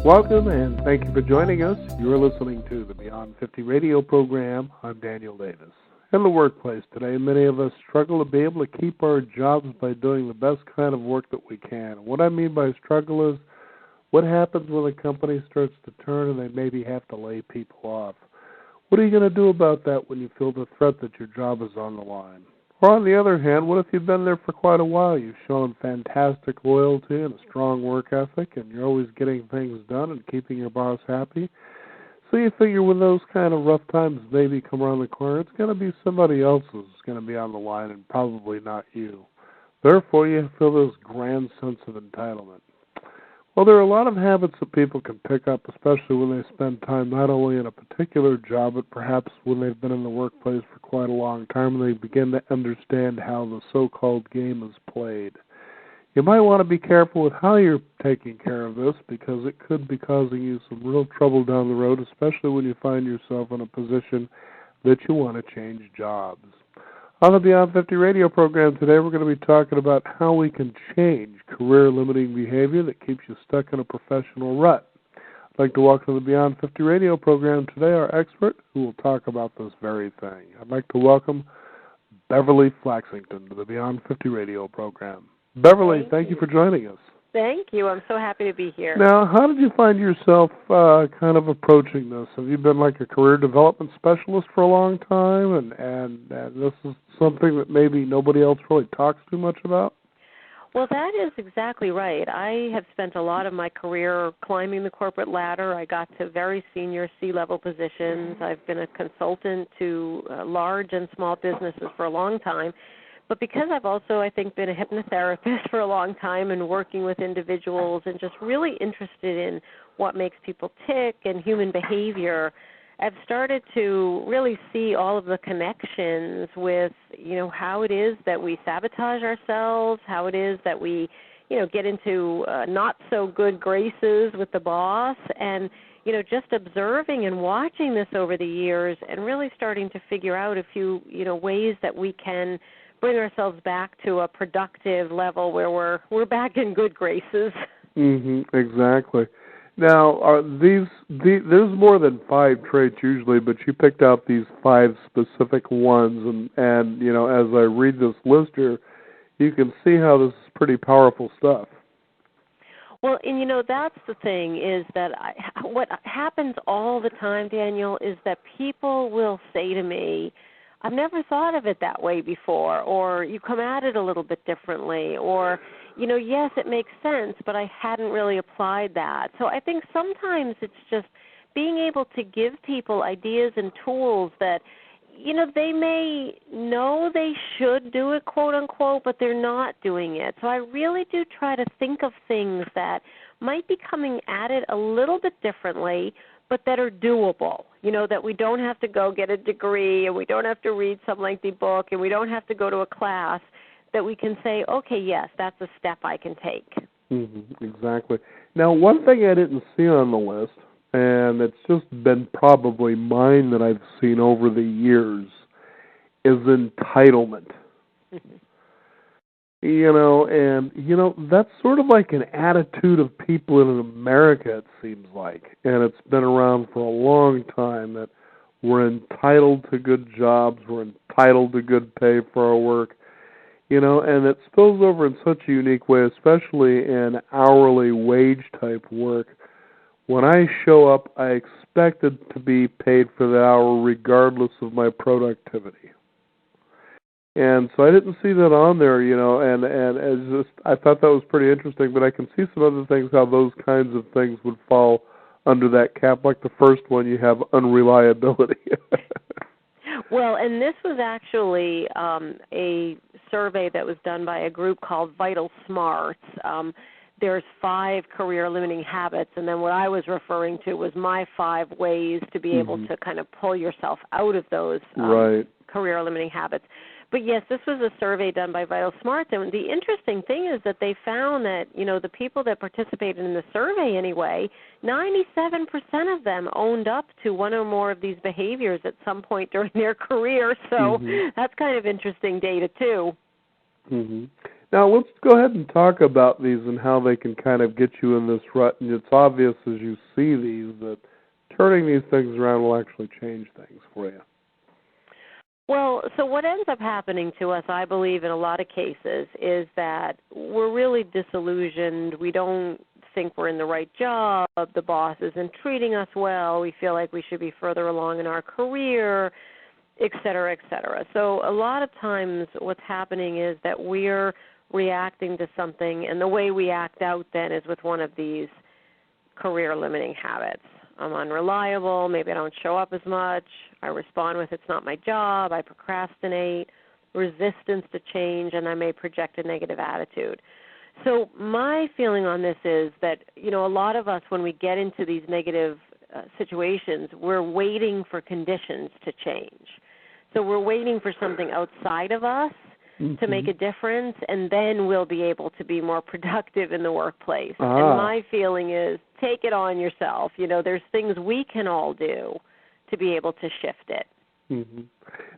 Welcome and thank you for joining us. You're listening to the Beyond 50 radio program. I'm Daniel Davis. In the workplace today, many of us struggle to be able to keep our jobs by doing the best kind of work that we can. What I mean by struggle is what happens when a company starts to turn and they maybe have to lay people off. What are you going to do about that when you feel the threat that your job is on the line? Or on the other hand, what if you've been there for quite a while? You've shown fantastic loyalty and a strong work ethic, and you're always getting things done and keeping your boss happy. So you figure when those kind of rough times maybe come around the corner, it's going to be somebody else who's going to be on the line and probably not you. Therefore, you feel this grand sense of entitlement. Well, there are a lot of habits that people can pick up, especially when they spend time not only in a particular job, but perhaps when they've been in the workplace for quite a long time and they begin to understand how the so-called game is played. You might want to be careful with how you're taking care of this because it could be causing you some real trouble down the road, especially when you find yourself in a position that you want to change jobs. On the Beyond 50 radio program today, we're going to be talking about how we can change career-limiting behavior that keeps you stuck in a professional rut. I'd like to welcome to the Beyond 50 radio program today our expert who will talk about this very thing. I'd like to welcome Beverly Flaxington to the Beyond 50 radio program. Beverly, thank you for joining us. Thank you. I'm so happy to be here. Now, how did you find yourself kind of approaching this? Have you been like a career development specialist for a long time, and this is something that maybe nobody else really talks too much about? Well, that is exactly right. I have spent a lot of my career climbing the corporate ladder. I got to very senior C-level positions. I've been a consultant to large and small businesses for a long time. But because I've also, I think, been a hypnotherapist for a long time and working with individuals and just really interested in what makes people tick and human behavior, I've started to really see all of the connections with, how it is that we sabotage ourselves, how it is that we, get into not so good graces with the boss, and, just observing and watching this over the years and really starting to figure out a few, ways that we can bring ourselves back to a productive level where we're back in good graces. Exactly. Now, there's more than 5 traits usually, but you picked out these 5 specific ones, and as I read this list here, you can see how this is pretty powerful stuff. Well, and that's the thing is that what happens all the time, Daniel, is that people will say to me, I've never thought of it that way before, or you come at it a little bit differently, or, yes, it makes sense, but I hadn't really applied that. So I think sometimes it's just being able to give people ideas and tools that, they may know they should do it, quote unquote, but they're not doing it. So I really do try to think of things that might be coming at it a little bit differently, but that are doable, that we don't have to go get a degree and we don't have to read some lengthy book and we don't have to go to a class, that we can say, okay, yes, that's a step I can take. Exactly. Now, one thing I didn't see on the list, and it's just been probably mine that I've seen over the years, is entitlement. That's sort of like an attitude of people in America, it seems like, and it's been around for a long time, that we're entitled to good jobs, we're entitled to good pay for our work, and it spills over in such a unique way, especially in hourly wage type work. When I show up, I expected to be paid for the hour regardless of my productivity. And so I didn't see that on there, and it's just, I thought that was pretty interesting, but I can see some other things, how those kinds of things would fall under that cap. Like the first one, you have unreliability. Well, and this was actually a survey that was done by a group called Vital Smarts. There's 5 career-limiting habits, and then what I was referring to was my 5 ways to be able to kind of pull yourself out of those career-limiting habits. But yes, this was a survey done by Vital Smarts, and the interesting thing is that they found that, the people that participated in the survey anyway, 97% of them owned up to one or more of these behaviors at some point during their career, so that's kind of interesting data too. Now, let's go ahead and talk about these and how they can kind of get you in this rut. And it's obvious as you see these that turning these things around will actually change things for you. Well, so what ends up happening to us, I believe, in a lot of cases, is that we're really disillusioned. We don't think we're in the right job. The boss isn't treating us well. We feel like we should be further along in our career, et cetera, et cetera. So a lot of times what's happening is that we're reacting to something, and the way we act out then is with one of these career-limiting habits. I'm unreliable, maybe I don't show up as much, I respond with it's not my job, I procrastinate, resistance to change, and I may project a negative attitude. So my feeling on this is that, a lot of us, when we get into these negative situations, we're waiting for conditions to change. So we're waiting for something outside of us to make a difference, and then we'll be able to be more productive in the workplace. And my feeling is take it on yourself. There's things we can all do to be able to shift it. Mm-hmm.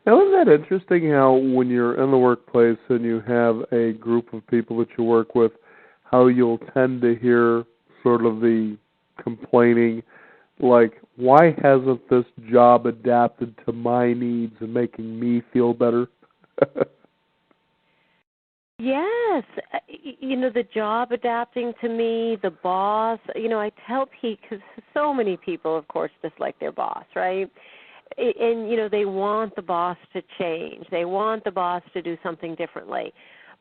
Now, isn't that interesting how when you're in the workplace and you have a group of people that you work with, how you'll tend to hear sort of the complaining, like, why hasn't this job adapted to my needs and making me feel better? Yes. The job adapting to me, the boss. I tell people, because so many people, of course, dislike their boss, right? And, they want the boss to change. They want the boss to do something differently.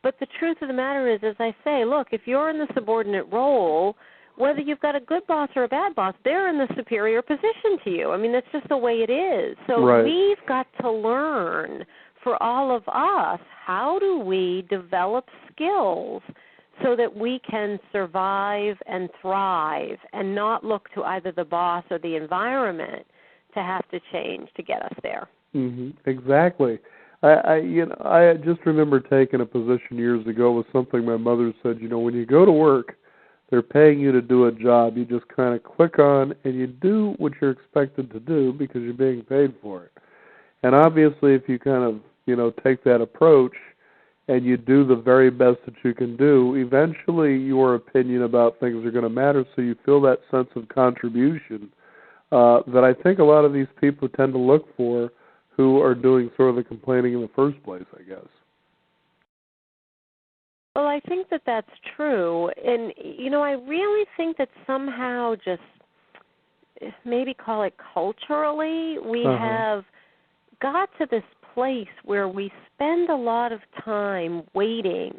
But the truth of the matter is, as I say, look, if you're in the subordinate role, whether you've got a good boss or a bad boss, they're in the superior position to you. I mean, that's just the way it is. So we've got to learn, for all of us, how do we develop skills so that we can survive and thrive and not look to either the boss or the environment to have to change to get us there. Mm-hmm. Exactly. I just remember taking a position years ago with something my mother said, when you go to work, they're paying you to do a job. You just kind of click on and you do what you're expected to do because you're being paid for it. And obviously if you kind of, take that approach and you do the very best that you can do, eventually your opinion about things are going to matter, so you feel that sense of contribution that I think a lot of these people tend to look for who are doing sort of the complaining in the first place, I guess. Well, I think that that's true. And, I really think that somehow just maybe call it culturally, we have got to this place where we spend a lot of time waiting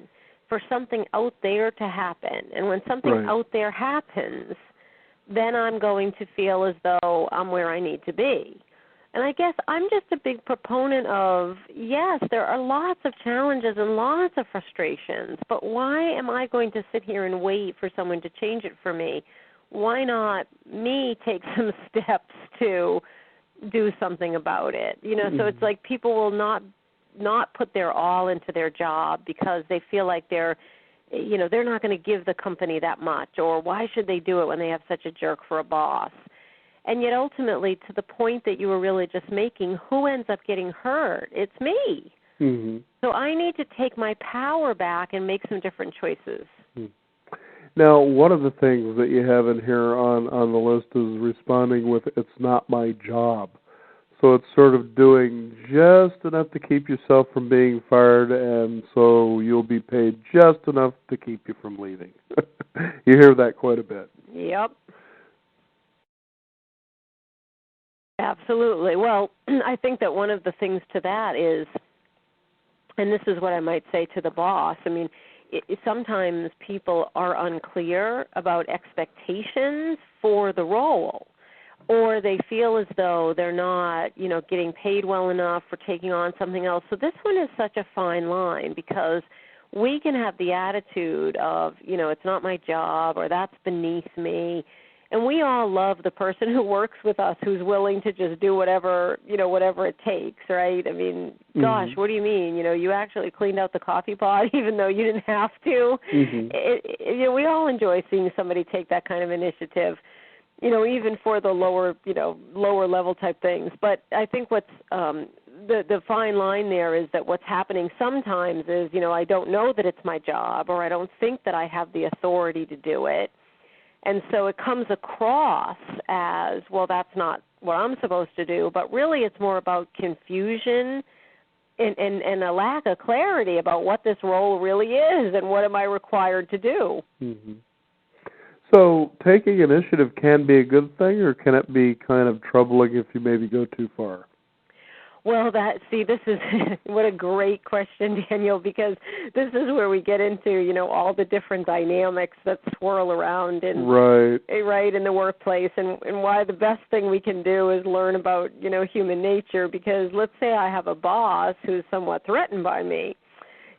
for something out there to happen. And when something out there happens, then I'm going to feel as though I'm where I need to be. And I guess I'm just a big proponent of, yes, there are lots of challenges and lots of frustrations, but why am I going to sit here and wait for someone to change it for me? Why not me take some steps to do something about it? So it's like people will not put their all into their job because they feel like they're not going to give the company that much, or why should they do it when they have such a jerk for a boss? And yet ultimately, to the point that you were really just making, who ends up getting hurt? It's me. Mm-hmm. So I need to take my power back and make some different choices. Now, one of the things that you have in here on the list is responding with, it's not my job. So it's sort of doing just enough to keep yourself from being fired, and so you'll be paid just enough to keep you from leaving. You hear that quite a bit. Yep. Absolutely. Well, I think that one of the things to that is, and this is what I might say to the boss, I mean, sometimes people are unclear about expectations for the role, or they feel as though they're not, getting paid well enough for taking on something else. So this one is such a fine line, because we can have the attitude of, it's not my job, or that's beneath me. And we all love the person who works with us who's willing to just do whatever it takes, right? I mean, gosh, what do you mean? You actually cleaned out the coffee pot even though you didn't have to. We all enjoy seeing somebody take that kind of initiative, even for the lower level type things. But I think what's the fine line there is that what's happening sometimes is, I don't know that it's my job, or I don't think that I have the authority to do it. And so it comes across as, well, that's not what I'm supposed to do, but really it's more about confusion and a lack of clarity about what this role really is and what am I required to do. Mm-hmm. So taking initiative can be a good thing, or can it be kind of troubling if you maybe go too far? Well, this is what a great question, Daniel, because this is where we get into, all the different dynamics that swirl around in the workplace, and why the best thing we can do is learn about, human nature, because let's say I have a boss who's somewhat threatened by me.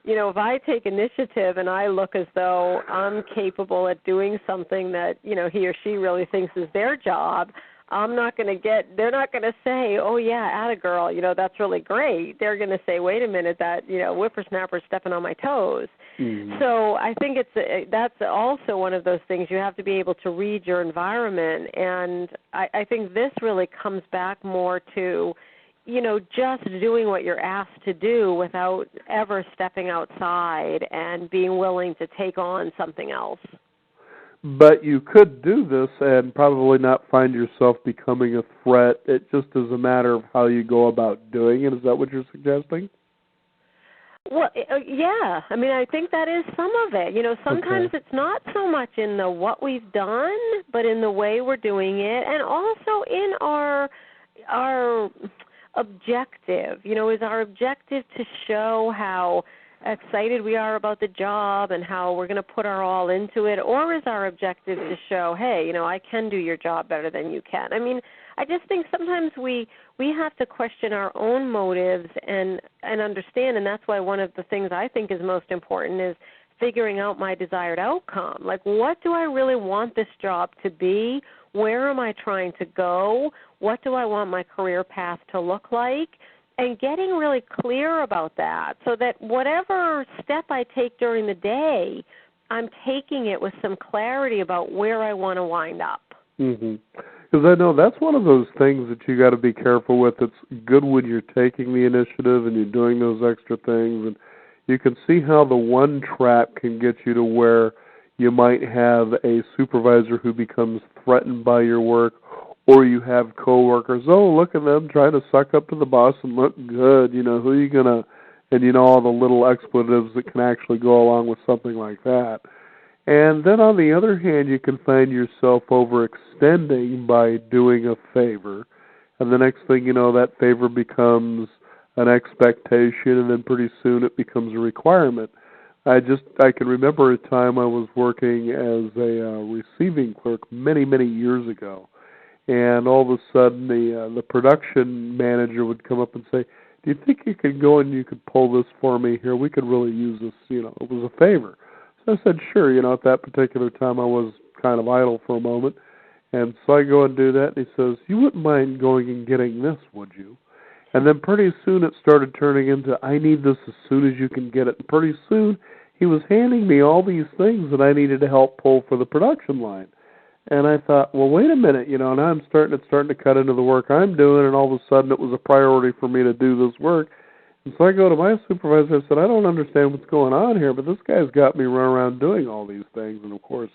If I take initiative and I look as though I'm capable at doing something that, he or she really thinks is their job, they're not going to say, oh, yeah, atta girl, that's really great. They're going to say, wait a minute, that, whippersnapper's stepping on my toes. Mm-hmm. So I think that's also one of those things. You have to be able to read your environment. And I think this really comes back more to, just doing what you're asked to do without ever stepping outside and being willing to take on something else. But you could do this and probably not find yourself becoming a threat. It just is a matter of how you go about doing it. Is that what you're suggesting? Well, yeah. I mean, I think that is some of it. Sometimes It's not so much in the what we've done, but in the way we're doing it, and also in our objective. Is our objective to show how excited we are about the job and how we're going to put our all into it, or is our objective to show, hey, I can do your job better than you can? I mean, I just think sometimes we have to question our own motives and understand, and that's why one of the things I think is most important is figuring out my desired outcome. Like, what do I really want this job to be? Where am I trying to go? What do I want my career path to look like? And getting really clear about that so that whatever step I take during the day, I'm taking it with some clarity about where I want to wind up. Mm-hmm. Because I know that's one of those things that you got to be careful with. It's good when you're taking the initiative and you're doing those extra things, and you can see how the one trap can get you to where you might have a supervisor who becomes threatened by your work, or you have coworkers, oh, look at them trying to suck up to the boss and look good, who are you going to, and all the little expletives that can actually go along with something like that. And then on the other hand, you can find yourself overextending by doing a favor, and the next thing you know, that favor becomes an expectation, and then pretty soon it becomes a requirement. I can remember a time I was working as a receiving clerk many, many years ago. And all of a sudden, the production manager would come up and say, do you think you could go and you could pull this for me here? We could really use this, It was a favor. So I said, sure. At that particular time, I was kind of idle for a moment. And so I go and do that, and he says, you wouldn't mind going and getting this, would you? And then pretty soon it started turning into, I need this as soon as you can get it. And pretty soon he was handing me all these things that I needed to help pull for the production line. And I thought, well, wait a minute, now it's starting to cut into the work I'm doing, and all of a sudden it was a priority for me to do this work. And so I go to my supervisor and said, I don't understand what's going on here, but this guy's got me running around doing all these things. And, of course,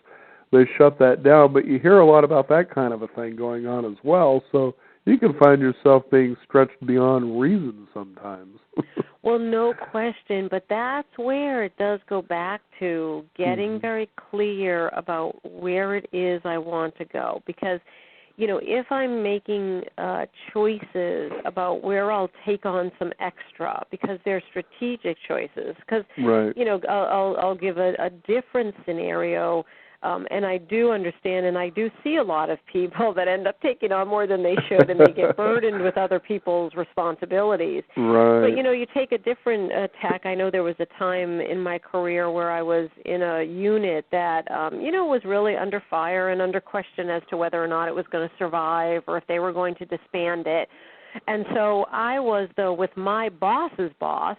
they shut that down. But you hear a lot about that kind of a thing going on as well. So you can find yourself being stretched beyond reason sometimes. Well, no question, but that's where it does go back to getting very clear about where it is I want to go. Because, if I'm making choices about where I'll take on some extra, because they're strategic choices, because, I'll give a different scenario. And I do understand, and I do see a lot of people that end up taking on more than they should, and they get burdened with other people's responsibilities. Right. But, you take a different tack. I know there was a time in my career where I was in a unit that, was really under fire and under question as to whether or not it was going to survive or if they were going to disband it. And so I was, though, with my boss's boss,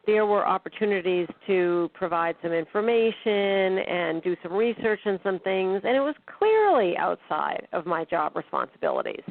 there were opportunities to provide some information and do some research on some things, and it was clearly outside of my job responsibilities.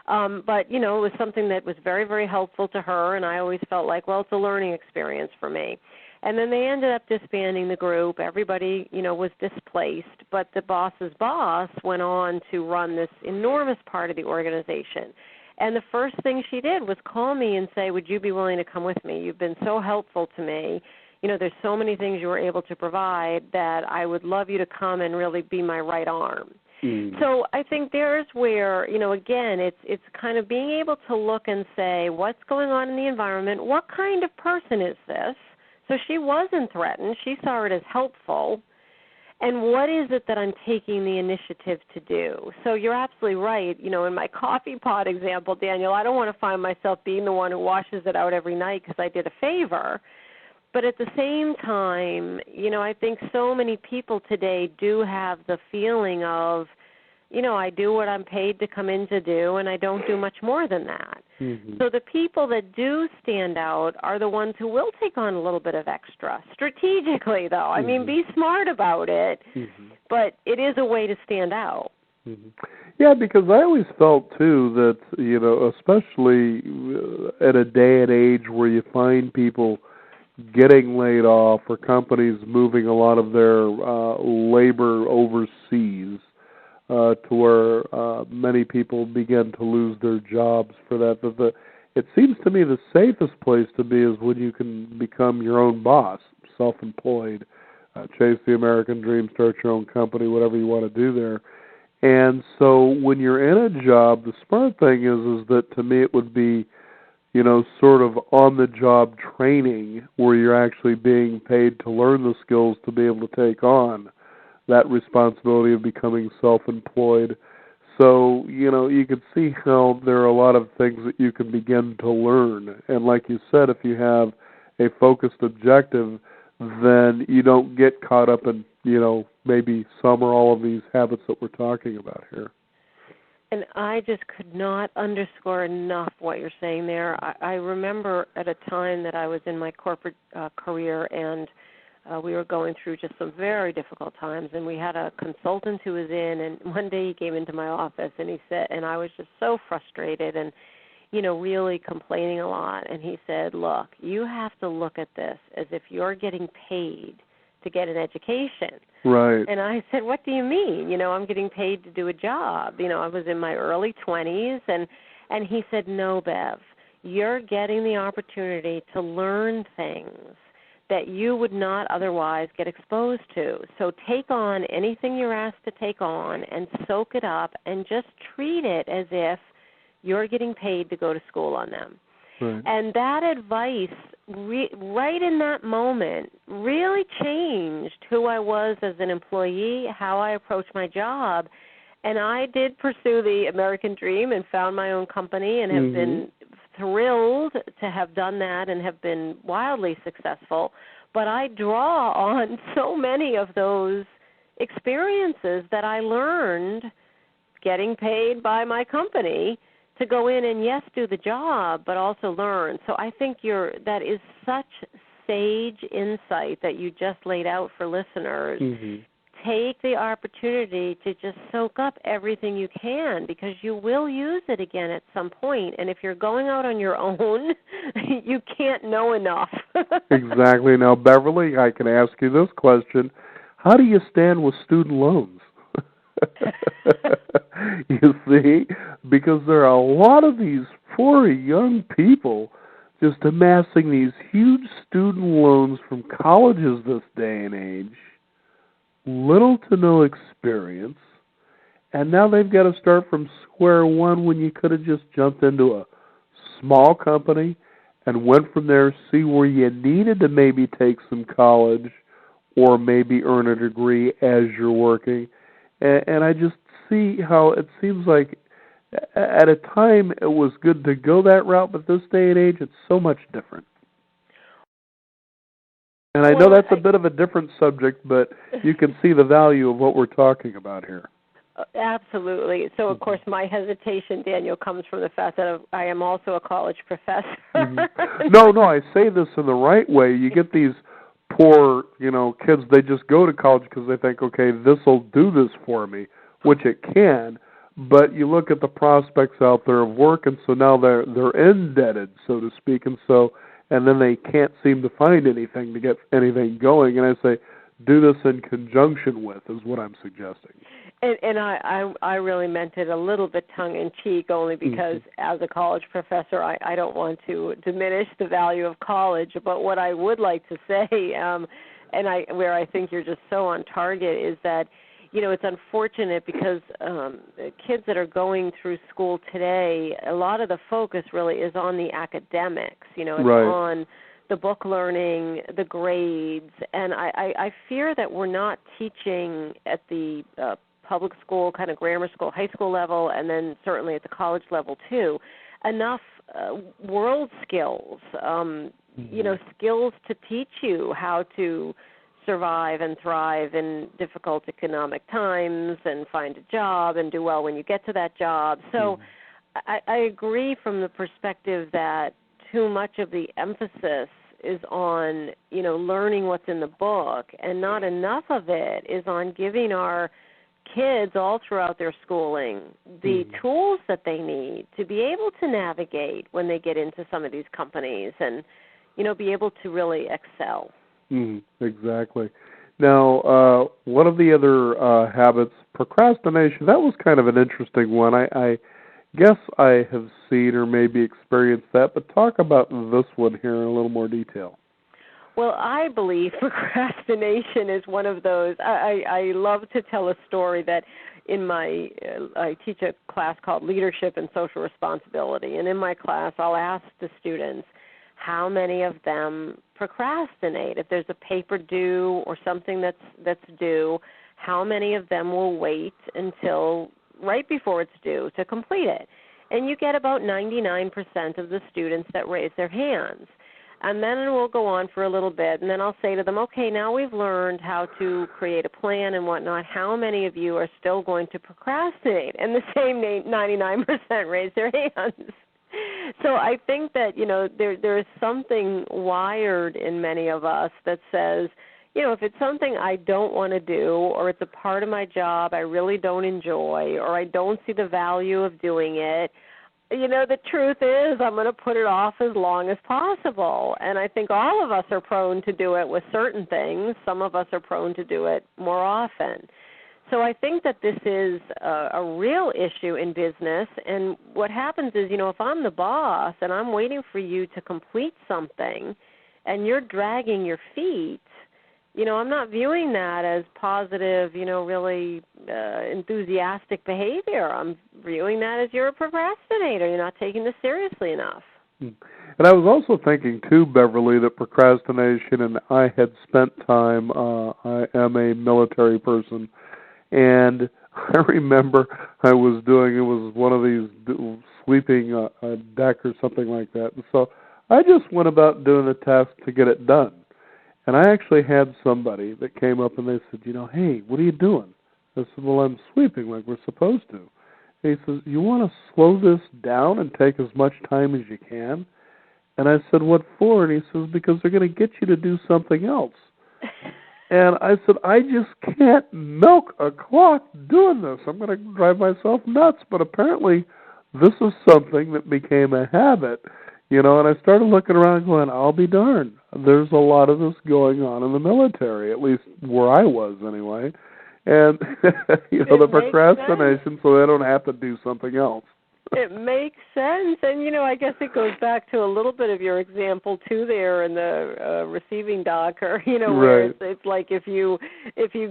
But, it was something that was very, very helpful to her, and I always felt like, well, it's a learning experience for me. And then they ended up disbanding the group. Everybody, was displaced, but the boss's boss went on to run this enormous part of the organization. And the first thing she did was call me and say, would you be willing to come with me? You've been so helpful to me. There's so many things you were able to provide that I would love you to come and really be my right arm. So I think there's where, again, it's kind of being able to look and say, what's going on in the environment? What kind of person is this? So she wasn't threatened. She saw it as helpful. And what is it that I'm taking the initiative to do? So you're absolutely right. In my coffee pot example, Daniel, I don't want to find myself being the one who washes it out every night because I did a favor. But at the same time, I think so many people today do have the feeling of, I do what I'm paid to come in to do, and I don't do much more than that. So the people that do stand out are the ones who will take on a little bit of extra, strategically, though. I mean, be smart about it, but it is a way to stand out. Yeah, because I always felt, too, that, especially at a day and age where you find people getting laid off or companies moving a lot of their labor overseas, to where many people begin to lose their jobs for that. But it seems to me the safest place to be is when you can become your own boss, self-employed, chase the American dream, start your own company, whatever you want to do there. And so when you're in a job, the smart thing is that to me it would be, sort of on-the-job training where you're actually being paid to learn the skills to be able to take on that responsibility of becoming self-employed. So, you can see how there are a lot of things that you can begin to learn. And like you said, if you have a focused objective, then you don't get caught up in, maybe some or all of these habits that we're talking about here. And I just could not underscore enough what you're saying there. I remember at a time that I was in my corporate career, and we were going through just some very difficult times, and we had a consultant who was in, and one day he came into my office, and he said, and I was just so frustrated and, really complaining a lot, and he said, look, you have to look at this as if you're getting paid to get an education. Right. And I said, what do you mean? I'm getting paid to do a job. I was in my early 20s, and he said, no, Bev, you're getting the opportunity to learn things that you would not otherwise get exposed to. So take on anything you're asked to take on and soak it up and just treat it as if you're getting paid to go to school on them. Right. And that advice, right in that moment, really changed who I was as an employee, how I approached my job. And I did pursue the American dream and found my own company and have been thrilled to have done that and have been wildly successful. But I draw on so many of those experiences that I learned getting paid by my company to go in and, yes, do the job, but also learn. So I think that is such sage insight that you just laid out for listeners. Take the opportunity to just soak up everything you can, because you will use it again at some point. And if you're going out on your own, you can't know enough. Exactly. Now, Beverly, I can ask you this question. How do you stand with student loans? You see, because there are a lot of these poor young people just amassing these huge student loans from colleges this day and age, little to no experience, and now they've got to start from square one when you could have just jumped into a small company and went from there, see where you needed to maybe take some college or maybe earn a degree as you're working. And I just see how it seems like at a time it was good to go that route, but this day and age it's so much different. And I know that's a bit of a different subject, but you can see the value of what we're talking about here. Absolutely. So, of course, my hesitation, Daniel, comes from the fact that I am also a college professor. No, I say this in the right way. You get these poor, kids, they just go to college because they think, okay, this will do this for me, which it can, but you look at the prospects out there of work, and so now they're indebted, so to speak, and then they can't seem to find anything to get anything going. And I say, do this in conjunction with is what I'm suggesting. And I really meant it a little bit tongue-in-cheek, only because as a college professor, I don't want to diminish the value of college. But what I would like to say, where I think you're just so on target, is that, it's unfortunate because kids that are going through school today, a lot of the focus really is on the academics. It's on the book learning, the grades, and I fear that we're not teaching at the public school, kind of grammar school, high school level, and then certainly at the college level too, enough world skills, skills to teach you how to survive and thrive in difficult economic times and find a job and do well when you get to that job. So I agree from the perspective that too much of the emphasis is on, learning what's in the book, and not enough of it is on giving our kids all throughout their schooling the tools that they need to be able to navigate when they get into some of these companies and, be able to really excel. Exactly. Now, one of the other habits, procrastination, that was kind of an interesting one. I guess I have seen or maybe experienced that, but talk about this one here in a little more detail. Well, I believe procrastination is one of those. I love to tell a story that I teach a class called Leadership and Social Responsibility, and in my class I'll ask the students how many of them procrastinate. If there's a paper due or something that's due, how many of them will wait until right before it's due to complete it? And you get about 99% of the students that raise their hands. And then we'll go on for a little bit, and then I'll say to them, okay, now we've learned how to create a plan and whatnot. How many of you are still going to procrastinate? And the same 99% raise their hands. So I think that, there is something wired in many of us that says, if it's something I don't want to do, or it's a part of my job I really don't enjoy, or I don't see the value of doing it, the truth is I'm going to put it off as long as possible. And I think all of us are prone to do it with certain things. Some of us are prone to do it more often. So I think that this is a real issue in business. And what happens is, if I'm the boss and I'm waiting for you to complete something and you're dragging your feet, I'm not viewing that as positive, really enthusiastic behavior. I'm viewing that as you're a procrastinator. You're not taking this seriously enough. And I was also thinking, too, Beverly, that procrastination, and I had spent time, I am a military person, and I remember it was one of these sweeping a deck or something like that. And so I just went about doing the task to get it done. And I actually had somebody that came up and they said, hey, what are you doing? I said, well, I'm sweeping like we're supposed to. And he says, you want to slow this down and take as much time as you can? And I said, what for? And he says, because they're going to get you to do something else. And I said, I just can't milk a clock doing this. I'm going to drive myself nuts. But apparently this is something that became a habit. And I started looking around going, I'll be darned. There's a lot of this going on in the military, at least where I was anyway. And, the procrastination so they don't have to do something else. It makes sense. And, I guess it goes back to a little bit of your example, too, there in the receiving dock, or, where right. it's like if you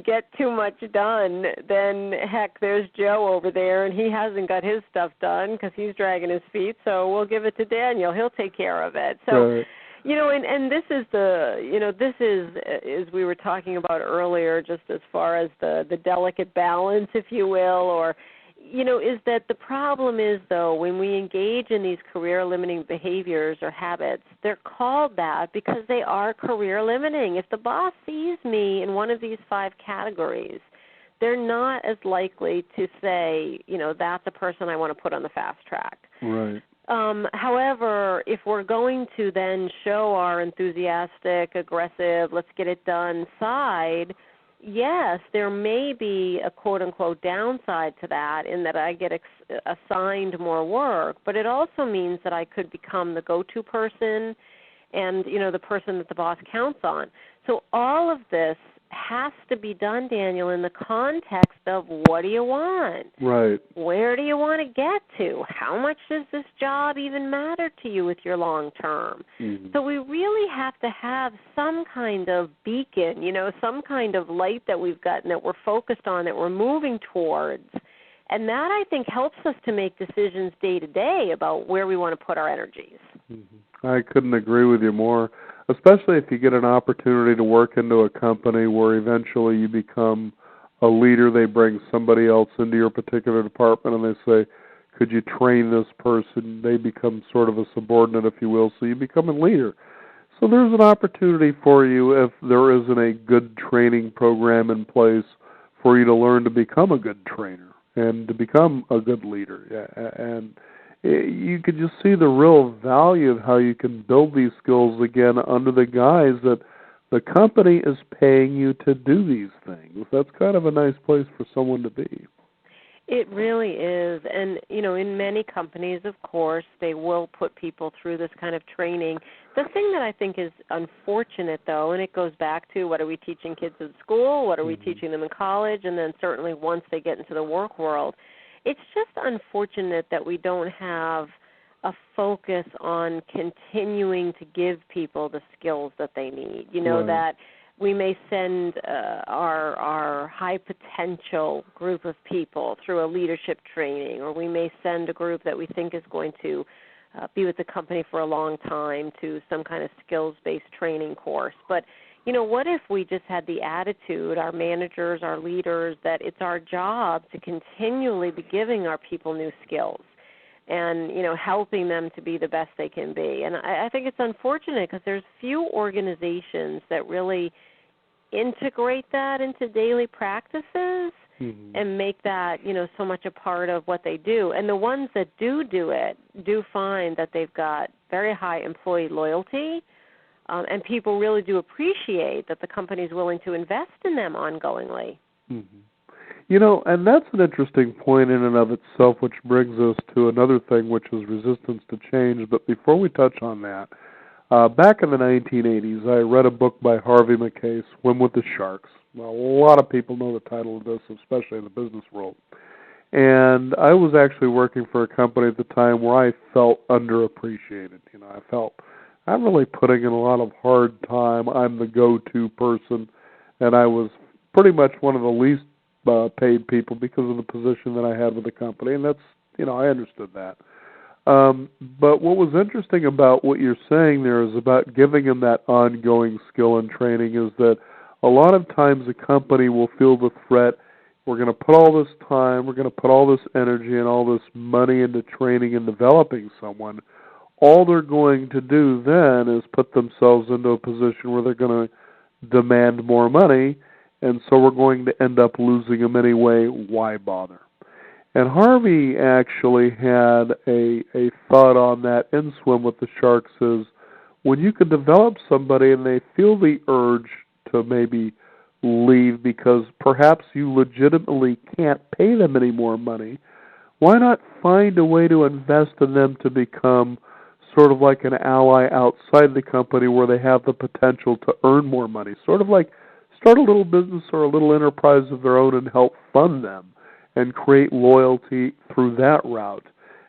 get too much done, then, heck, there's Joe over there, and he hasn't got his stuff done because he's dragging his feet, so we'll give it to Daniel. He'll take care of it. So, right. And this is this is, as we were talking about earlier, just as far as the delicate balance, if you will, or, is that the problem is, though, when we engage in these career-limiting behaviors or habits, they're called that because they are career-limiting. If the boss sees me in one of these 5 categories, they're not as likely to say, that's a person I want to put on the fast track. Right. However, if we're going to then show our enthusiastic, aggressive, let's get it done side, yes, there may be a quote-unquote downside to that in that I get assigned more work, but it also means that I could become the go-to person and, the person that the boss counts on. So all of this has to be done, Daniel, in the context of what do you want? Right. Where do you want to get to? How much does this job even matter to you with your long term? Mm-hmm. So we really have to have some kind of beacon, some kind of light that we've gotten that we're focused on, that we're moving towards. And that, I think, helps us to make decisions day to day about where we want to put our energies. Mm-hmm. I couldn't agree with you more, especially if you get an opportunity to work into a company where eventually you become a leader. They bring somebody else into your particular department and they say, could you train this person? They become sort of a subordinate, if you will, so you become a leader. So there's an opportunity for you, if there isn't a good training program in place, for you to learn to become a good trainer and to become a good leader. And you can just see the real value of how you can build these skills again under the guise that the company is paying you to do these things. That's kind of a nice place for someone to be. It really is. And, in many companies, of course, they will put people through this kind of training. The thing that I think is unfortunate, though, and it goes back to what are we teaching kids in school, what are we teaching them in college, and then certainly once they get into the work world, it's just unfortunate that we don't have a focus on continuing to give people the skills that they need. Right. That we may send our high potential group of people through a leadership training, or we may send a group that we think is going to be with the company for a long time to some kind of skills-based training course. But, what if we just had the attitude, our managers, our leaders, that it's our job to continually be giving our people new skills and, helping them to be the best they can be. And I think it's unfortunate because there's few organizations that really integrate that into daily practices and make that, so much a part of what they do. And the ones that do it do find that they've got very high employee loyalty, and people really do appreciate that the company is willing to invest in them ongoingly. And that's an interesting point in and of itself, which brings us to another thing, which is resistance to change. But before we touch on that, back in the 1980s, I read a book by Harvey Mackay, Swim with the Sharks. Well, a lot of people know the title of this, especially in the business world. And I was actually working for a company at the time where I felt underappreciated. I felt I'm really putting in a lot of hard time. I'm the go-to person, and I was pretty much one of the least paid people because of the position that I had with the company, and that's, I understood that. But what was interesting about what you're saying there is about giving them that ongoing skill and training is that a lot of times a company will feel the threat, we're going to put all this time, we're going to put all this energy and all this money into training and developing someone. All they're going to do then is put themselves into a position where they're going to demand more money, and so we're going to end up losing them anyway. Why bother? And Harvey actually had a thought on that in Swim with the Sharks is when you can develop somebody and they feel the urge to maybe leave because perhaps you legitimately can't pay them any more money, why not find a way to invest in them to become sort of like an ally outside the company where they have the potential to earn more money, sort of like start a little business or a little enterprise of their own and help fund them and create loyalty through that route.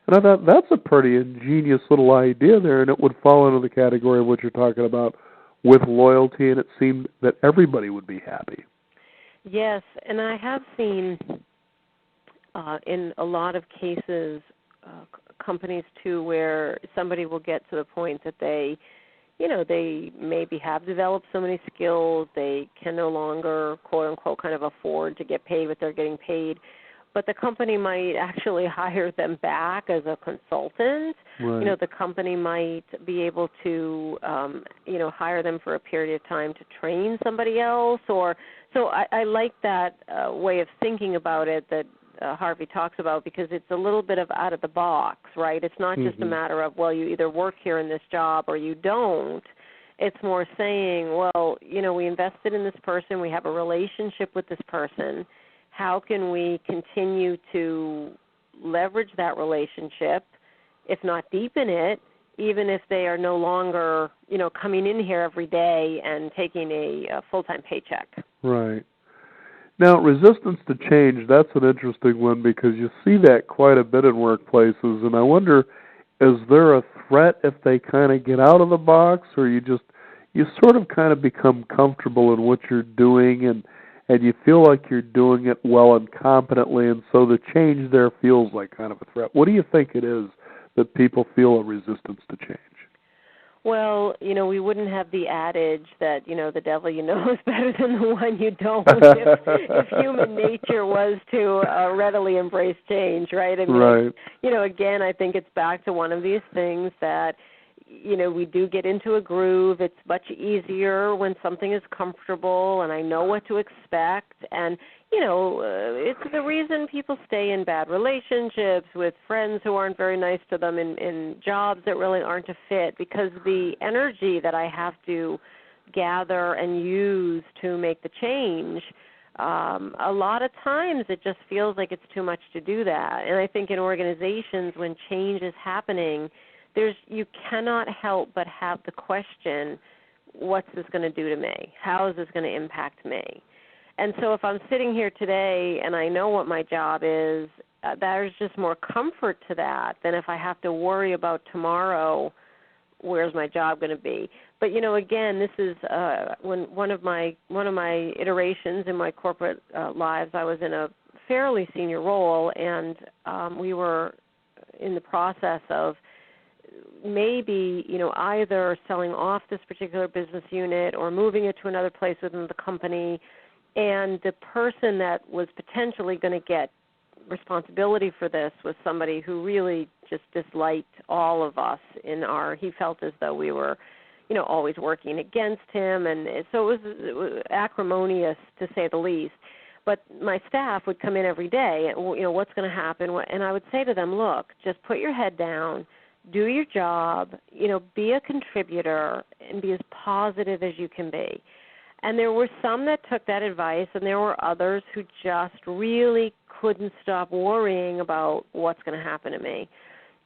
And I thought that's a pretty ingenious little idea there, and it would fall into the category of what you're talking about with loyalty, and it seemed that everybody would be happy. Yes, and I have seen in a lot of cases companies, too, where somebody will get to the point that they maybe have developed so many skills, they can no longer, quote-unquote, kind of afford to get paid what they're getting paid, but the company might actually hire them back as a consultant. Right. The company might be able to, hire them for a period of time to train somebody else. So I like that way of thinking about it that Harvey talks about, because it's a little bit of out of the box, right? It's not just a matter of, well, you either work here in this job or you don't. It's more saying, well, we invested in this person. We have a relationship with this person. How can we continue to leverage that relationship, if not deepen it, even if they are no longer, coming in here every day and taking a full-time paycheck? Right. Now, resistance to change, that's an interesting one because you see that quite a bit in workplaces, and I wonder, is there a threat if they kind of get out of the box, or you sort of kind of become comfortable in what you're doing, and you feel like you're doing it well and competently, and so the change there feels like kind of a threat? What do you think it is that people feel a resistance to change? Well, we wouldn't have the adage that, the devil you know is better than the one you don't if human nature was to readily embrace change, right? I mean, right. Again, I think it's back to one of these things that, we do get into a groove. It's much easier when something is comfortable and I know what to expect. And, it's the reason people stay in bad relationships with friends who aren't very nice to them, in jobs that really aren't a fit, because the energy that I have to gather and use to make the change, a lot of times it just feels like it's too much to do that. And I think in organizations, when change is happening, you cannot help but have the question, what's this going to do to me? How is this going to impact me? And so if I'm sitting here today and I know what my job is, there's just more comfort to that than if I have to worry about tomorrow, where's my job going to be? But, again, this is when one of my iterations in my corporate lives, I was in a fairly senior role, and we were in the process of maybe, either selling off this particular business unit or moving it to another place within the company. And the person that was potentially going to get responsibility for this was somebody who really just disliked all of us he felt as though we were, always working against him. And so it was acrimonious, to say the least. But my staff would come in every day, what's going to happen? And I would say to them, look, just put your head down, do your job, be a contributor, and be as positive as you can be. And there were some that took that advice, and there were others who just really couldn't stop worrying about what's going to happen to me.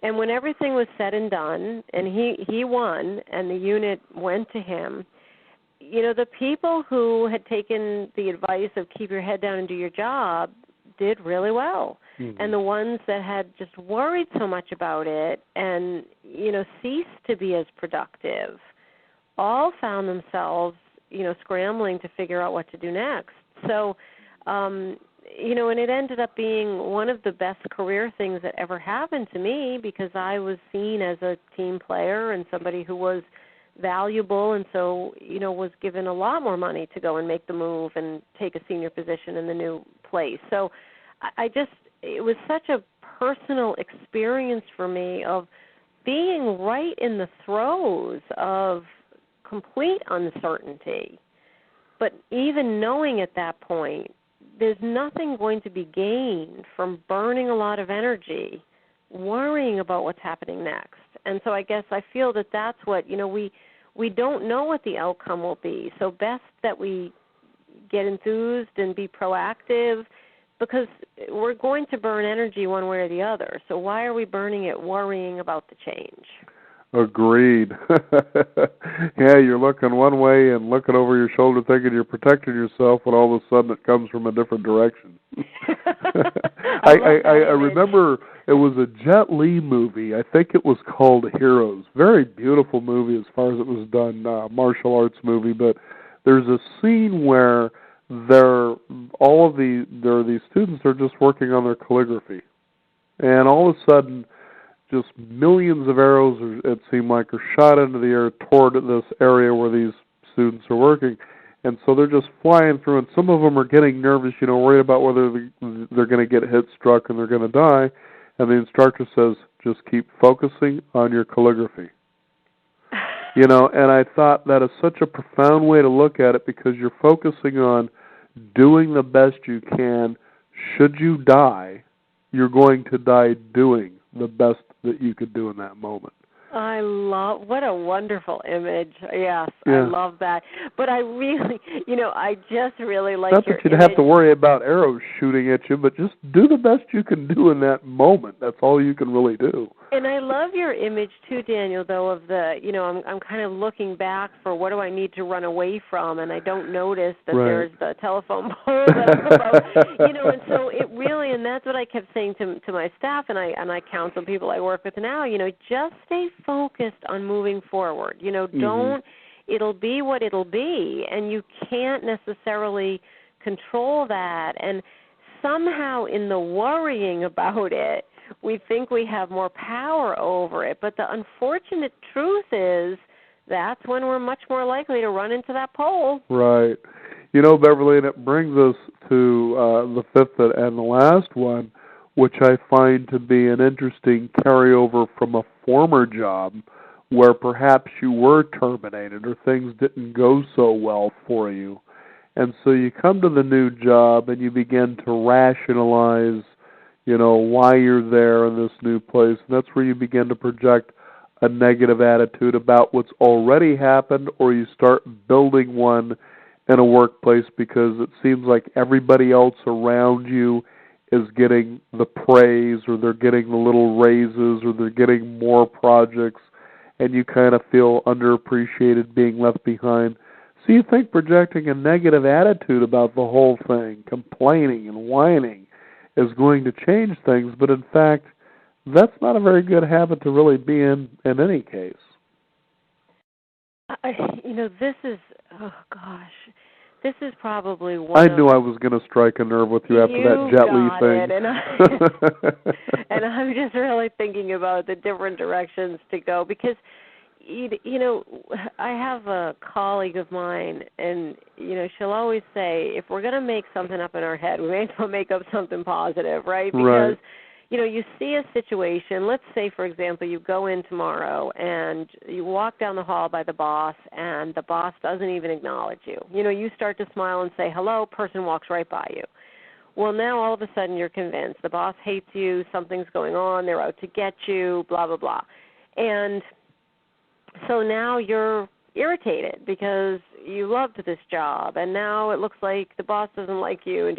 And when everything was said and done, and he won, and the unit went to him, the people who had taken the advice of keep your head down and do your job did really well. Mm-hmm. And the ones that had just worried so much about it and, ceased to be as productive all found themselves scrambling to figure out what to do next. So, and it ended up being one of the best career things that ever happened to me, because I was seen as a team player and somebody who was valuable, and so, was given a lot more money to go and make the move and take a senior position in the new place. So it was such a personal experience for me of being right in the throes of complete uncertainty. But even knowing at that point, there's nothing going to be gained from burning a lot of energy worrying about what's happening next. And so I guess I feel that that's what, we don't know what the outcome will be. So best that we get enthused and be proactive, because we're going to burn energy one way or the other. So why are we burning it worrying about the change? Agreed. Yeah, you're looking one way and looking over your shoulder thinking you're protecting yourself, when all of a sudden it comes from a different direction. I remember it was a Jet Li movie. I think it was called Heroes. Very beautiful movie as far as it was done, martial arts movie. But there's a scene where there are these students are just working on their calligraphy, and all of a sudden, just millions of arrows, it seemed like, are shot into the air toward this area where these students are working. And so they're just flying through, and some of them are getting nervous, worried about whether they're going to get hit, struck, and they're going to die. And the instructor says, just keep focusing on your calligraphy. And I thought that is such a profound way to look at it, because you're focusing on doing the best you can. Should you die, you're going to die doing the best that you could do in that moment. What a wonderful image. Yes, I Yeah. love that. But I really, I just really like Not your that you'd image. have to worry about arrows shooting at you, but just do the best you can do in that moment. That's all you can really do. And I love your image too, Daniel, though, of the, I'm kind of looking back for what do I need to run away from, and I don't notice that there's the telephone pole that I'm about, and so it really, and that's what I kept saying to my staff, and I counsel people I work with now, just stay focused on moving forward. Don't, it'll be what it'll be, and you can't necessarily control that, and somehow in the worrying about it, we think we have more power over it. But the unfortunate truth is that's when we're much more likely to run into that pole. Right. Beverly, and it brings us to the fifth and the last one, which I find to be an interesting carryover from a former job where perhaps you were terminated or things didn't go so well for you. And so you come to the new job and you begin to rationalize why you're there in this new place. And that's where you begin to project a negative attitude about what's already happened, or you start building one in a workplace because it seems like everybody else around you is getting the praise, or they're getting the little raises, or they're getting more projects, and you kind of feel underappreciated, being left behind. So you think projecting a negative attitude about the whole thing, complaining and whining, is going to change things, but in fact, that's not a very good habit to really be in any case. This is, this is probably one I knew I was going to strike a nerve with you after that Jet Li thing. And I'm just really thinking about the different directions to go because, I have a colleague of mine, and, she'll always say, if we're going to make something up in our head, we may as well make up something positive, right? Because, you see a situation, let's say, for example, you go in tomorrow and you walk down the hall by the boss, and the boss doesn't even acknowledge you. You start to smile and say, hello, person walks right by you. Well, now all of a sudden you're convinced the boss hates you, something's going on, they're out to get you, blah, blah, blah. And so now you're irritated because you loved this job, and now it looks like the boss doesn't like you, and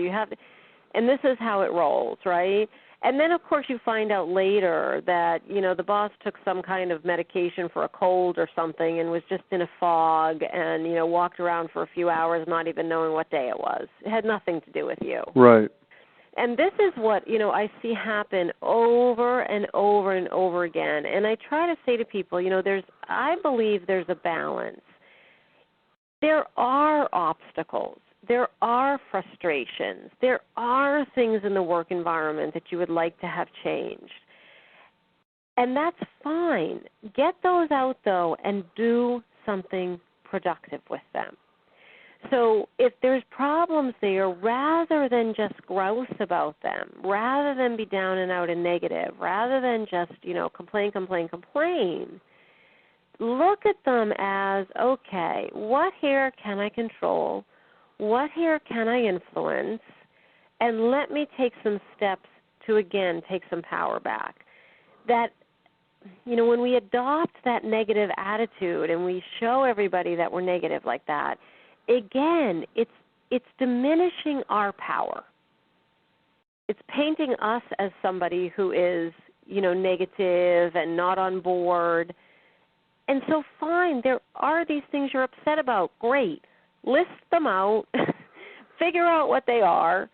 and this is how it rolls, right? And then, of course, you find out later that, the boss took some kind of medication for a cold or something and was just in a fog and, walked around for a few hours not even knowing what day it was. It had nothing to do with you. Right. And this is what, I see happen over and over and over again. And I try to say to people, I believe there's a balance. There are obstacles. There are frustrations. There are things in the work environment that you would like to have changed. And that's fine. Get those out, though, and do something productive with them. So if there's problems there, rather than just grouse about them, rather than be down and out and negative, rather than just, complain, look at them as, okay, what here can I control? What here can I influence? And let me take some steps to, again, take some power back. That, when we adopt that negative attitude and we show everybody that we're negative like that, again, it's diminishing our power. It's painting us as somebody who is, negative and not on board. And so fine, there are these things you're upset about. Great. List them out, figure out what they are,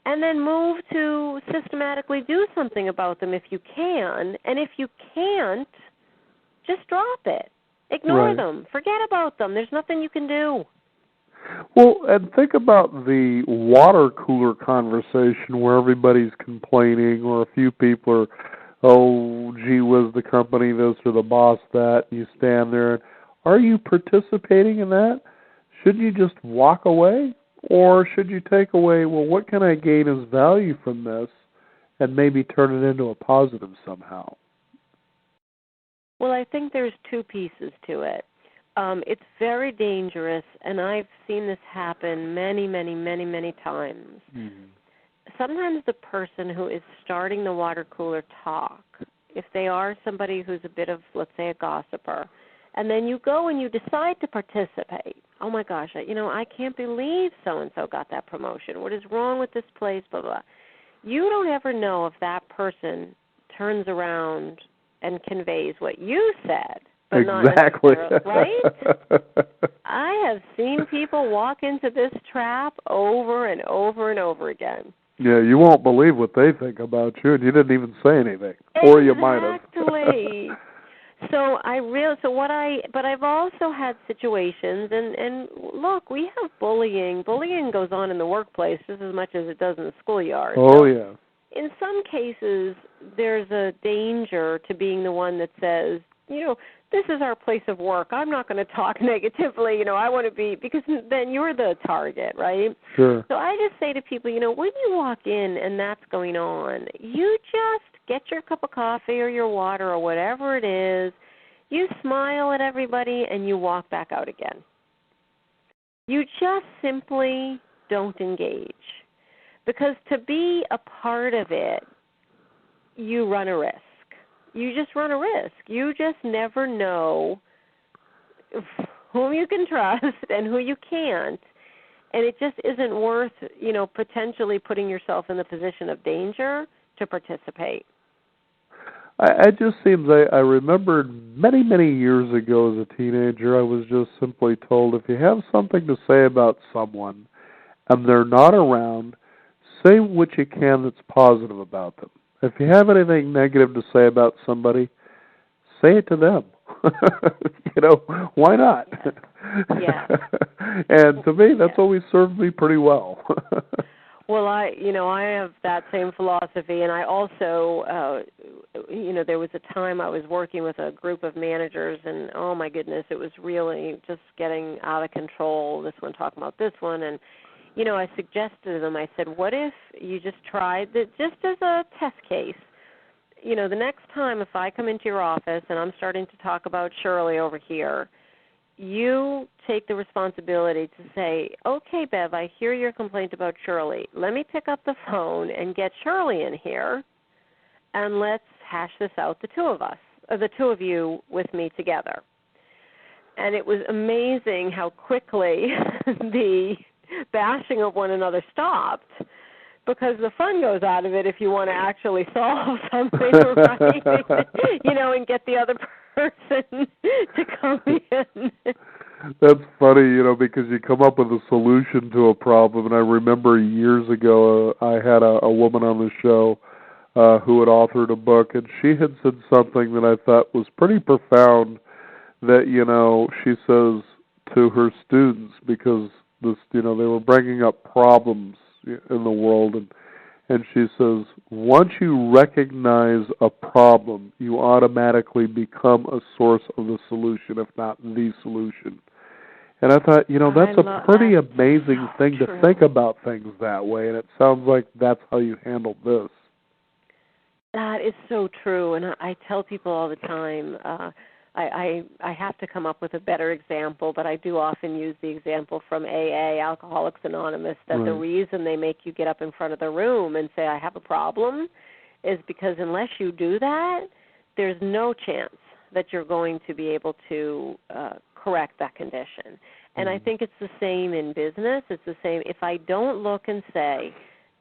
and then move to systematically do something about them if you can. And if you can't, just drop it. Ignore them. Forget about them. There's nothing you can do. Well, and think about the water cooler conversation where everybody's complaining, or a few people are, oh, gee whiz, the company this or the boss that, and you stand there. Are you participating in that? Should you just walk away, or should you take away, well, what can I gain as value from this, and maybe turn it into a positive somehow? Well, I think there's two pieces to it. It's very dangerous, and I've seen this happen many, many, many, many times. Mm-hmm. Sometimes the person who is starting the water cooler talk, if they are somebody who's a bit of, let's say, a gossiper, and then you go and you decide to participate. Oh my gosh, I can't believe so-and-so got that promotion. What is wrong with this place, blah, blah. You don't ever know if that person turns around and conveys what you said, but exactly. not necessarily, right? I have seen people walk into this trap over and over and over again. Yeah, you won't believe what they think about you, and you didn't even say anything, or you might have. Exactly. But I've also had situations, and look, we have bullying. Bullying goes on in the workplace just as much as it does in the schoolyard. Oh, so, yeah. In some cases, there's a danger to being the one that says, this is our place of work. I'm not going to talk negatively. I want to be, because then you're the target, right? Sure. So I just say to people, when you walk in and that's going on, you just get your cup of coffee or your water or whatever it is, you smile at everybody, and you walk back out again. You just simply don't engage. Because to be a part of it, you run a risk. You just run a risk. You just never know whom you can trust and who you can't. And it just isn't worth, potentially putting yourself in the position of danger to participate. It just seems, I remembered many, many years ago as a teenager, I was just simply told, if you have something to say about someone and they're not around, say what you can that's positive about them. If you have anything negative to say about somebody, say it to them. Why not? Yeah. And to me, that's always served me pretty well. Well, I have that same philosophy, and I also, there was a time I was working with a group of managers, and oh my goodness, it was really just getting out of control. This one talking about this one, and I suggested to them, I said, what if you just tried that just as a test case? The next time if I come into your office and I'm starting to talk about Shirley over here, you take the responsibility to say, okay, Bev, I hear your complaint about Shirley. Let me pick up the phone and get Shirley in here, and let's hash this out, the two of us, or the two of you with me together. And it was amazing how quickly the bashing of one another stopped, because the fun goes out of it if you want to actually solve something, right? And get the other person to come in. That's funny, because you come up with a solution to a problem. And I remember years ago, I had a woman on the show who had authored a book, and she had said something that I thought was pretty profound, that, she says to her students, because they were bringing up problems in the world, and she says, once you recognize a problem, you automatically become a source of the solution, if not the solution. And I thought, that's a pretty amazing thing to think about things that way, and it sounds like that's how you handled this. That is so true, and I tell people all the time, I have to come up with a better example, but I do often use the example from AA, Alcoholics Anonymous, that right. The reason they make you get up in front of the room and say, I have a problem, is because unless you do that, there's no chance that you're going to be able to correct that condition. And I think it's the same in business. It's the same. If I don't look and say,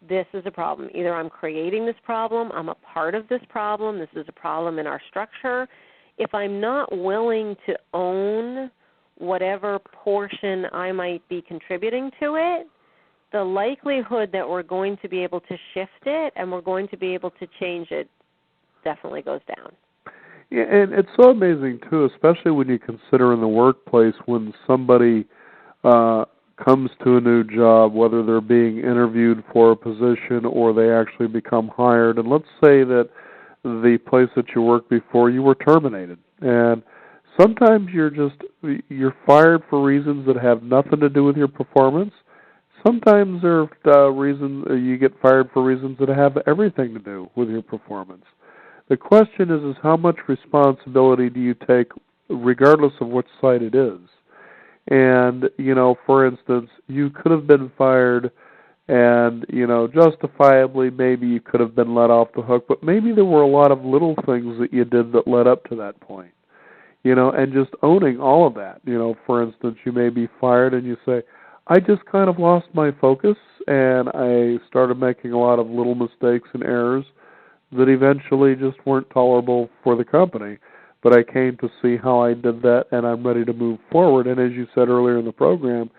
this is a problem, either I'm creating this problem, I'm a part of this problem, this is a problem in our structure. If I'm not willing to own whatever portion I might be contributing to it, the likelihood that we're going to be able to shift it and we're going to be able to change it definitely goes down. Yeah, and it's so amazing, too, especially when you consider in the workplace when somebody comes to a new job, whether they're being interviewed for a position or they actually become hired. And let's say that the place that you worked before, you were terminated. And sometimes you're fired for reasons that have nothing to do with your performance. Sometimes there are reasons you get fired for reasons that have everything to do with your performance. The question is how much responsibility do you take regardless of which side it is? And, for instance, you could have been fired And, justifiably, maybe you could have been let off the hook, but maybe there were a lot of little things that you did that led up to that point. And just owning all of that. For instance, you may be fired and you say, I just kind of lost my focus and I started making a lot of little mistakes and errors that eventually just weren't tolerable for the company. But I came to see how I did that and I'm ready to move forward. And as you said earlier in the program,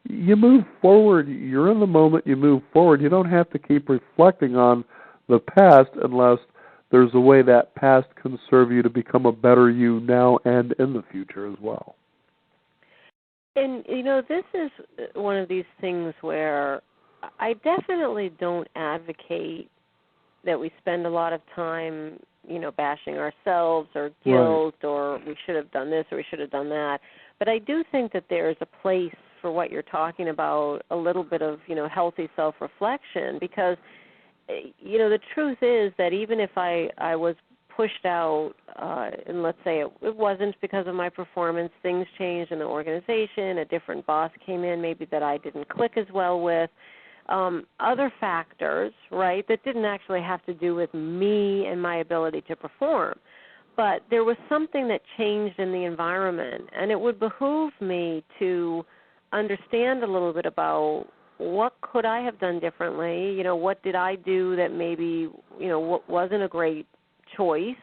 you move forward. You're in the moment, you move forward. You don't have to keep reflecting on the past unless there's a way that past can serve you to become a better you now and in the future as well. And, this is one of these things where I definitely don't advocate that we spend a lot of time, bashing ourselves or guilt or we should have done this or we should have done that. But I do think that there's a place for what you're talking about, a little bit of, healthy self-reflection, because the truth is that even if I was pushed out, and let's say it wasn't because of my performance, things changed in the organization, a different boss came in maybe that I didn't click as well with, other factors, right, that didn't actually have to do with me and my ability to perform. But there was something that changed in the environment, and it would behoove me to understand a little bit about what could I have done differently? What did I do that maybe, wasn't a great choice?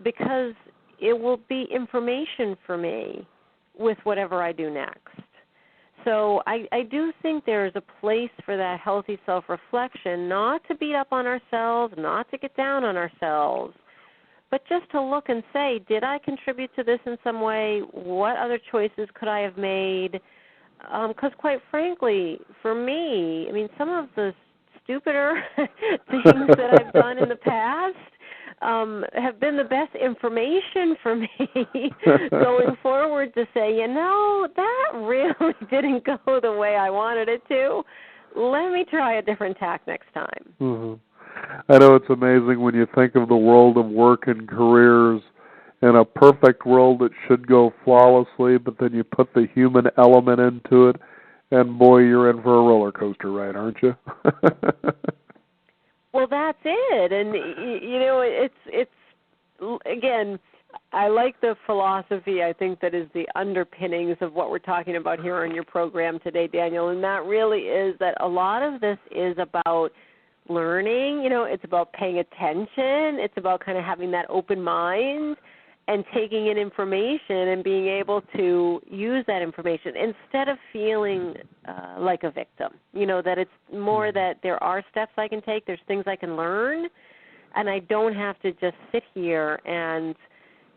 Because it will be information for me with whatever I do next. So I do think there is a place for that healthy self-reflection, not to beat up on ourselves, not to get down on ourselves, but just to look and say, did I contribute to this in some way? What other choices could I have made? Because quite frankly, for me, some of the stupider things that I've done in the past have been the best information for me going forward to say, that really didn't go the way I wanted it to. Let me try a different tack next time. Mm-hmm. I know it's amazing when you think of the world of work and careers. In a perfect world, it should go flawlessly, but then you put the human element into it, and boy, you're in for a roller coaster ride, aren't you? Well, that's it, and it's again, I like the philosophy. I think that is the underpinnings of what we're talking about here on your program today, Daniel, and that really is that a lot of this is about learning. It's about paying attention. It's about kind of having that open mind and taking in information and being able to use that information instead of feeling like a victim. That it's more that there are steps I can take, there's things I can learn, and I don't have to just sit here and,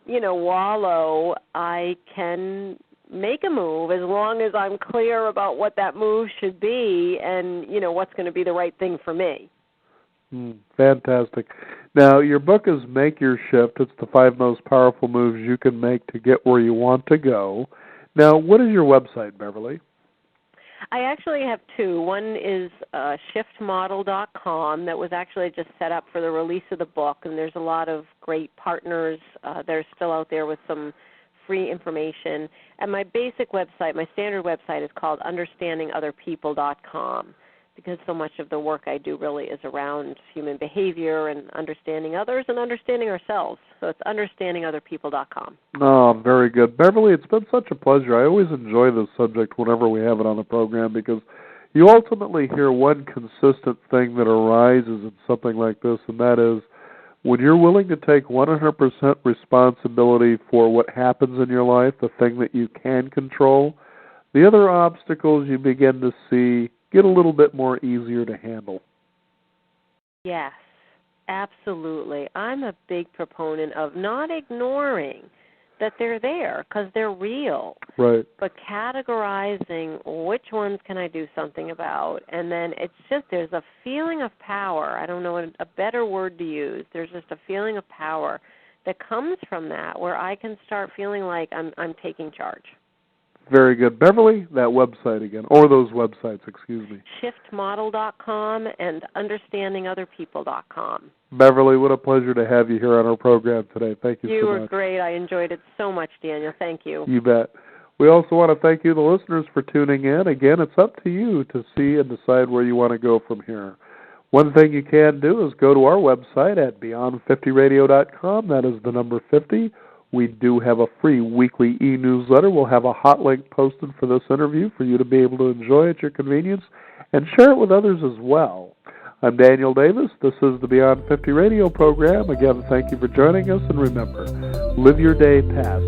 wallow. I can make a move as long as I'm clear about what that move should be and, what's going to be the right thing for me. Fantastic. Now, your book is Make Your Shift. It's the 5 most powerful moves you can make to get where you want to go. Now, what is your website, Beverly? I actually have 2. One is shiftmodel.com that was actually just set up for the release of the book, and there's a lot of great partners that are still out there with some free information. And my basic website, my standard website, is called understandingotherpeople.com. Because so much of the work I do really is around human behavior and understanding others and understanding ourselves. So it's understandingotherpeople.com. Oh, very good. Beverly, it's been such a pleasure. I always enjoy this subject whenever we have it on the program because you ultimately hear one consistent thing that arises in something like this, and that is when you're willing to take 100% responsibility for what happens in your life, the thing that you can control, the other obstacles you begin to see get a little bit more easier to handle. Yes, absolutely. I'm a big proponent of not ignoring that they're there because they're real. Right. But categorizing which ones can I do something about, and then it's just there's a feeling of power. I don't know a better word to use. There's just a feeling of power that comes from that where I can start feeling like I'm taking charge. Very good. Beverly, that website again, or those websites, excuse me. Shiftmodel.com and understandingotherpeople.com. Beverly, what a pleasure to have you here on our program today. Thank you so much. You were great. I enjoyed it so much, Daniel. Thank you. You bet. We also want to thank you, the listeners, for tuning in. Again, it's up to you to see and decide where you want to go from here. One thing you can do is go to our website at beyond50radio.com. That is the number 50. We do have a free weekly e-newsletter. We'll have a hot link posted for this interview for you to be able to enjoy at your convenience and share it with others as well. I'm Daniel Davis. This is the Beyond 50 radio program. Again, thank you for joining us, and remember, live your day past